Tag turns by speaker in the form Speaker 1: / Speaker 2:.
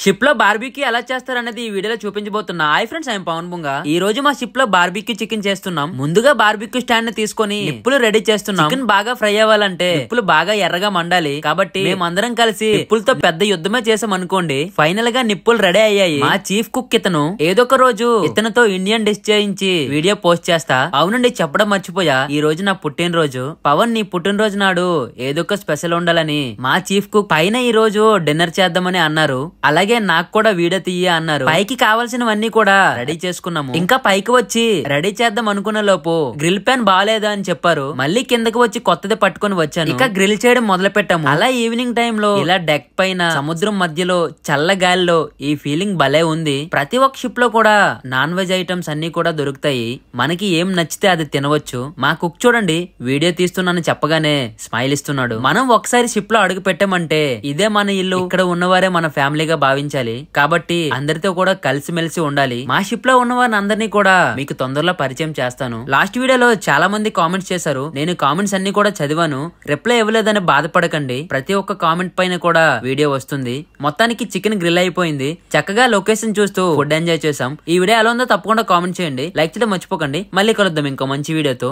Speaker 1: Ship లో barbecue ఎలా చేస్తారనేది ఈ వీడియోలో చూపించబోతున్నా. Hi friends, I am Pavan Bunga. ఈ రోజు మా షిప్ లో బార్బీక్యూ చికెన్ చేస్తున్నాం. ముందుగా బార్బీక్యూ స్టాండ్ ని తీసుకొని నిప్పులు రెడీ చేస్తున్నాం. చికెన్ బాగా ఫ్రై అవ్వాలంటే నిప్పులు బాగా ఎర్రగా మండాలి. కాబట్టి మేమందరం కలిసి నిప్పులతో పెద్ద యుద్ధమే చేసాం అనుకోండి. ఫైనల్ గా నిప్పులు రెడీ అయ్యాయి. మా చీఫ్ కుక్ ఇతను ఏదో ఒక రోజు ఇతనితో ఇండియన్ డిష్ చేయించి వీడియో పోస్ట్ చేస్తా. అవునండి, చెప్పడం మర్చిపోయా, ఈ రోజు నా పుట్టినరోజు. పవన్, నీ పుట్టినరోజు నాడు ఏదో ఒక స్పెషల్ ఉండాలని మా చీఫ్ కుక్ పైన ఈ రోజు డిన్నర్ చేద్దామని అన్నారు. అలాగే నాకు కూడా వీడియో తీయ అన్నారు. పైకి కావాల్సినవన్నీ కూడా రెడీ చేసుకున్నాము. ఇంకా పైకి వచ్చి రెడీ చేద్దాం అనుకున్న లోపు గ్రిల్ ప్యాన్ బాగాలేదా అని చెప్పారు. మళ్ళీ కిందకి వచ్చి కొత్తది పట్టుకొని వచ్చాను. ఇంకా గ్రిల్ చేయడం మొదలు పెట్టాము. అలా ఈవినింగ్ టైమ్ లో ఇలా డెక్ పైన సముద్రం మధ్యలో చల్ల గాలిలో ఈ ఫీలింగ్ భలే ఉంది. ప్రతి ఒక్క షిప్ లో కూడా నాన్ వెజ్ ఐటమ్స్ అన్ని కూడా దొరుకుతాయి. మనకి ఏం నచ్చితే అది తినవచ్చు. మా కుక్ చూడండి, వీడియో తీస్తున్నాను చెప్పగానే స్మైల్ ఇస్తున్నాడు. మనం ఒకసారి షిప్ లో అడుగు పెట్టామంటే ఇదే మన ఇల్లు, ఇక్కడ ఉన్నవారే మన ఫ్యామిలీగా భావించాలి. కాబట్టి అందరితో కూడా కలిసిమెలిసి ఉండాలి. మా షిప్ లో ఉన్న వారిని అందరినీ కూడా మీకు తొందరలో పరిచయం చేస్తాను. లాస్ట్ వీడియోలో చాలా మంది కామెంట్స్ చేశారు. నేను కామెంట్స్ అన్ని కూడా చదివాను. రిప్లై ఇవ్వలేదని బాధపడకండి. ప్రతి ఒక్క కామెంట్ పైన కూడా వీడియో వస్తుంది. మొత్తానికి చికెన్ గ్రిల్ అయిపోయింది. చక్కగా లొకేషన్ చూస్తూ ఫుడ్ ఎంజాయ్ చేసాం. ఈ వీడియో ఎలా ఉందో తప్పకుండా కామెంట్ చేయండి. లైక్ చేయడం మర్చిపోకండి. మళ్ళీ కలుద్దాం ఇంకో మంచి వీడియోతో.